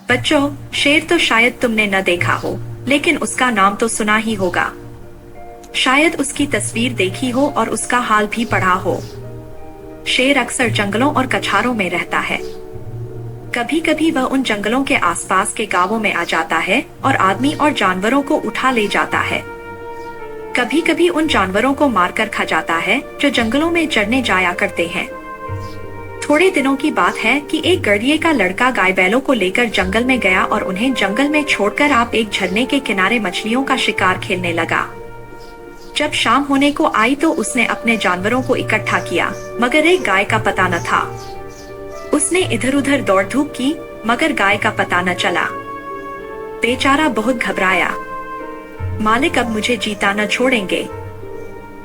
बच्चों, शेर तो शायद तुमने न देखा हो, लेकिन उसका नाम तो सुना ही होगा। शायद उसकी तस्वीर देखी हो और उसका हाल भी पढ़ा हो। शेर अक्सर जंगलों और कछारों में रहता है। कभी कभी वह उन जंगलों के आसपास के गांवों में आ जाता है और आदमी और जानवरों को उठा ले जाता है। कभी कभी उन जानवरों को मारकर खा जाता है जो जंगलों में चरने जाया करते हैं। थोड़े दिनों की बात है कि एक गड़िए का लड़का गाय बैलों को लेकर जंगल में गया और उन्हें जंगल में छोड़कर आप एक झरने के किनारे मछलियों का शिकार खेलने लगा। जब शाम होने को आई तो उसने अपने जानवरों को इकट्ठा किया, मगर एक गाय का पता न था। उसने इधर उधर दौड़ धूप की, मगर गाय का पता न चला। बेचारा बहुत घबराया। मालिक अब मुझे जीता न छोड़ेंगे।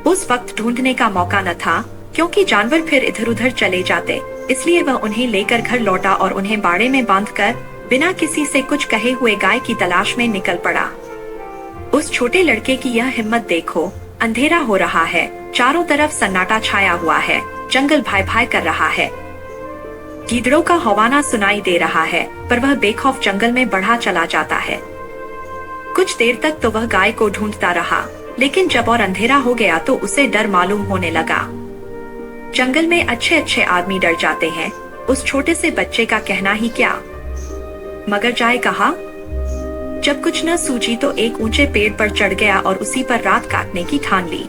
उस वक्त ढूंढने का मौका न था, क्योंकि जानवर फिर इधर उधर चले जाते, इसलिए वह उन्हें लेकर घर लौटा और उन्हें बाड़े में बांधकर बिना किसी से कुछ कहे हुए गाय की तलाश में निकल पड़ा। उस छोटे लड़के की यह हिम्मत देखो। अंधेरा हो रहा है, चारों तरफ सन्नाटा छाया हुआ है, जंगल भाई भाई कर रहा है। गीदड़ों का हौवाना सुनाई दे रहा है, पर वह बेखौफ जंगल में बढ़ा चला जाता है। कुछ देर तक तो वह गाय को ढूंढता रहा, लेकिन जब और अंधेरा हो गया तो उसे डर मालूम होने लगा। जंगल में अच्छे अच्छे आदमी डर जाते हैं, उस छोटे से बच्चे का कहना ही क्या। मगर जाए कहा। जब कुछ न सूझी तो एक ऊंचे पेड़ पर चढ़ गया और उसी पर रात काटने की ठान ली।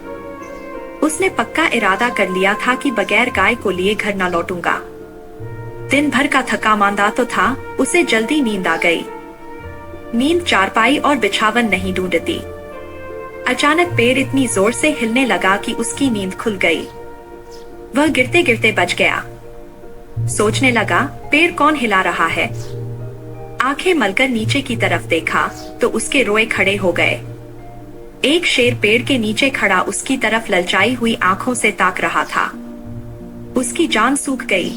उसने पक्का इरादा कर लिया था कि बगैर गाय को लिए घर न लौटूंगा। दिन भर का थका मांदा तो था, उसे जल्दी नींद आ गई। नींद चारपाई और बिछावन नहीं ढूंढती। अचानक पेड़ इतनी जोर से हिलने लगा कि उसकी नींद खुल गई। वह गिरते गिरते बच गया। सोचने लगा, पेड़ कौन हिला रहा है। आंखें मलकर नीचे की तरफ देखा तो उसके रोए खड़े हो गए। एक शेर पेड़ के नीचे खड़ा उसकी तरफ ललचाई हुई आंखों से ताक रहा था। उसकी जान सूख गई।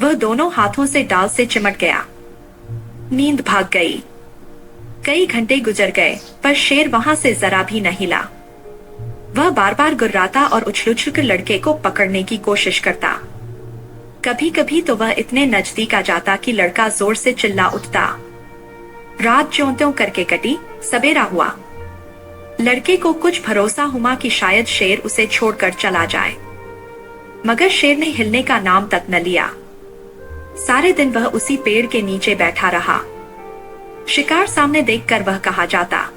वह दोनों हाथों से डाल से चिमट गया। नींद भाग गई। कई घंटे गुजर गए, पर शेर वहां से जरा भी न हिला। वह बार बार गुर्राता और उछल उछल लड़के को पकड़ने की कोशिश करता। कभी कभी तो वह इतने नजदीक आ जाता कि लड़का जोर से चिल्ला उठता। रात ज्यों त्यों करके कटी, सवेरा हुआ। लड़के को कुछ भरोसा हुआ कि शायद शेर उसे छोड़कर चला जाए, मगर शेर ने हिलने का नाम तक न लिया। सारे दिन वह उसी पेड़ के नीचे बैठा रहा। शिकार सामने देखकर वह कहा जाता।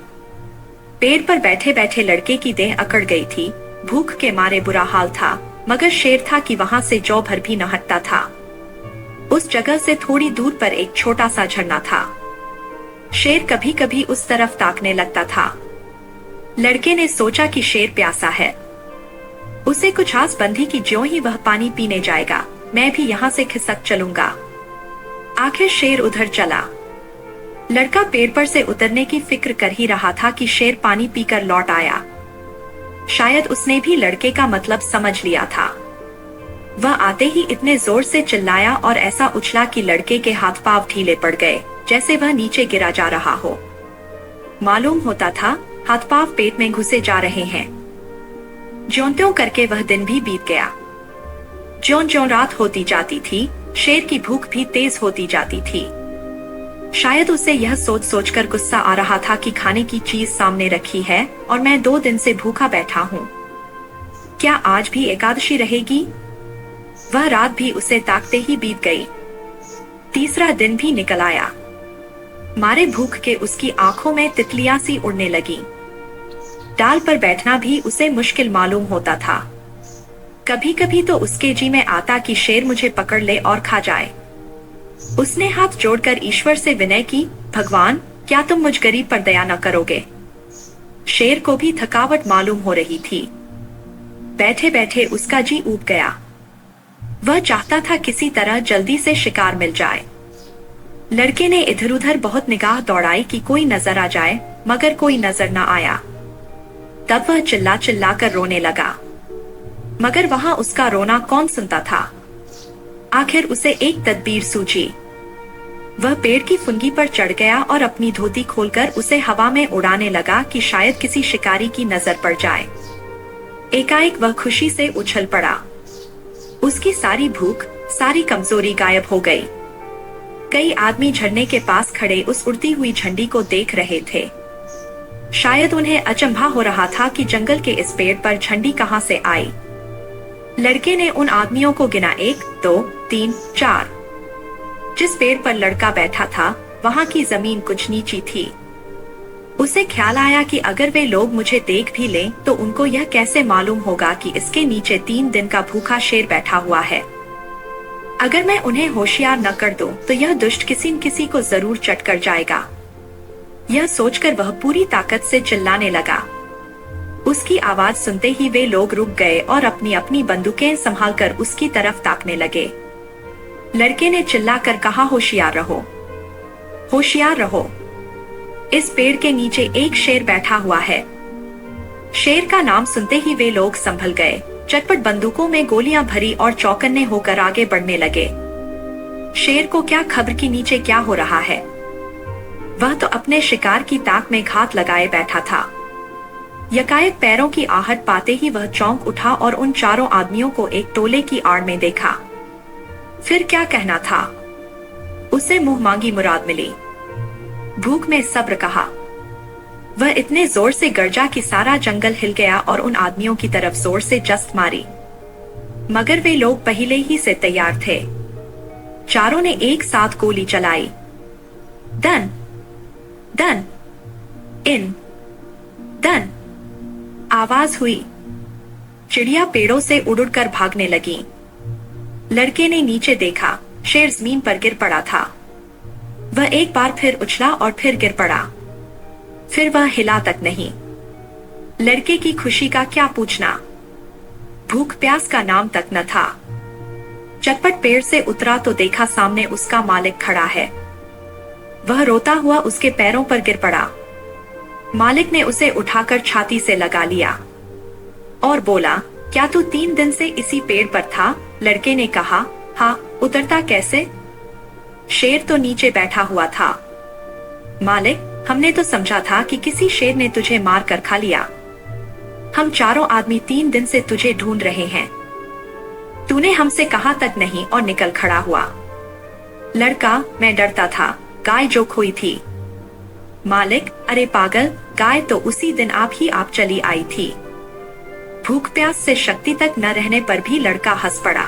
पेड़ पर बैठे बैठे लड़के की देह अकड़ गई थी। भूख के मारे बुरा हाल था, मगर शेर था कि वहां से जौ भर भी न हटता था। उस जगह से थोड़ी दूर पर एक छोटा सा झरना था। शेर कभी कभी उस तरफ ताकने लगता था। लड़के ने सोचा कि शेर प्यासा है। उसे कुछ आस बंधी कि ज्यों ही वह पानी पीने जाएगा, मैं भी यहाँ से खिसक चलूंगा। आखिर शेर उधर चला। लड़का पेड़ पर से उतरने की फिक्र कर ही रहा था कि शेर पानी पीकर लौट आया। शायद उसने भी लड़के का मतलब समझ लिया था। वह आते ही इतने जोर से चिल्लाया और ऐसा उछला कि लड़के के हाथ पांव ढीले पड़ गए, जैसे वह नीचे गिरा जा रहा हो। मालूम होता था हाथ पांव पेट में घुसे जा रहे हैं। ज्यों त्यों करके वह दिन भी बीत गया। ज्यों ज्यों रात होती जाती थी, शेर की भूख भी तेज होती जाती थी। शायद उसे यह सोच सोचकर गुस्सा आ रहा था कि खाने की चीज सामने रखी है और मैं 2 दिन से भूखा बैठा हूँ। क्या आज भी एकादशी रहेगी? वह रात भी उसे ताकते ही बीत गई। तीसरा दिन भी निकल आया। मारे भूख के उसकी आंखों में तितलियां सी उड़ने लगी। डाल पर बैठना भी उसे मुश्किल मालूम होता था। कभी कभी तो उसके जी में आता कि शेर मुझे पकड़ ले और खा जाए। उसने हाथ जोड़कर ईश्वर से विनय की, भगवान, क्या तुम मुझ गरीब पर दया न करोगे? शेर को भी थकावट मालूम हो रही थी। बैठे बैठे उसका जी ऊब गया। वह चाहता था किसी तरह जल्दी से शिकार मिल जाए। लड़के ने इधर उधर बहुत निगाह दौड़ाई कि कोई नजर आ जाए, मगर कोई नजर न आया। तब वह चिल्ला चिल्ला कर रोने लगा, मगर वहां उसका रोना कौन सुनता था। आखिर उसे एक तदबीर सूझी। वह पेड़ की फुनगी पर चढ़ गया और अपनी धोती खोलकर उसे हवा में उड़ाने लगा कि शायद किसी शिकारी की नजर पड़ जाए। एकाएक वह खुशी से उछल पड़ा। उसकी सारी भूख, सारी कमजोरी गायब हो गई। कई आदमी झरने के पास खड़े उस उड़ती हुई झंडी को देख रहे थे। शायद उन्हें अचंभा हो रहा था कि जंगल के इस पेड़ पर झंडी कहां से आई। लड़के ने उन आदमियों को गिना, 1 2 3 4। जिस पेड़ पर लड़का बैठा था वहां की जमीन कुछ नीची थी। उसे ख्याल आया कि अगर वे लोग मुझे देख भी लें तो उनको यह कैसे मालूम होगा कि इसके नीचे 3 दिन का भूखा शेर बैठा हुआ है। अगर मैं उन्हें होशियार न कर दूं तो यह दुष्ट किसी न किसी को जरूर चट कर जाएगा। यह सोचकर वह पूरी ताकत से चिल्लाने लगा। उसकी आवाज सुनते ही वे लोग रुक गए और अपनी अपनी बंदूकें संभालकर उसकी तरफ ताकने लगे। लड़के ने चिल्लाकर कहा, होशियार रहो, होशियार रहो। इस पेड़ के नीचे एक शेर बैठा हुआ है। शेर का नाम सुनते ही वे लोग संभल गए, चटपट बंदूकों में गोलियां भरी और चौकन्ने होकर आगे बढ़ने लगे। शेर को क्या खबर कि नीचे क्या हो रहा है। वह तो अपने शिकार की ताक में घात लगाए बैठा था। यकायक पैरों की आहट पाते ही वह चौंक उठा और उन चारों आदमियों को एक टोले की आड़ में देखा। फिर क्या कहना था, उसे मुंह मांगी मुराद मिली। भूख में सब्र कहा। वह इतने जोर से गरजा कि सारा जंगल हिल गया और उन आदमियों की तरफ जोर से जस्त मारी। मगर वे लोग पहले ही से तैयार थे। चारों ने एक साथ गोली चलाई। दन दन इन दन आवाज हुई। चिड़िया पेड़ों से उड़ उड़कर भागने लगी। लड़के ने नीचे देखा, शेर जमीन पर गिर पड़ा था। वह एक बार फिर उछला और फिर गिर पड़ा। फिर वह हिला तक नहीं। लड़के की खुशी का क्या पूछना। भूख प्यास का नाम तक न था। चटपट पेड़ से उतरा तो देखा सामने उसका मालिक खड़ा है। वह रोता हुआ उसके पैरों पर गिर पड़ा। मालिक ने उसे उठाकर छाती से लगा लिया और बोला, क्या तू 3 दिन से इसी पेड़ पर था? लड़के ने कहा, हाँ, उतरता कैसे? शेर तो नीचे बैठा हुआ था। मालिक, हमने तो समझा था कि किसी शेर ने तुझे मार कर खा लिया। हम चारों आदमी 3 दिन से तुझे ढूंढ रहे हैं। तूने हमसे कहा तक नहीं और निकल खड़ा हुआ। लड़का, मैं डरता था, गाय जो खोई थी। मालिक, अरे पागल, गाय तो उसी दिन आप चली आई थी। भूख प्यास से शक्ति तक न रहने पर भी लड़का हंस पड़ा।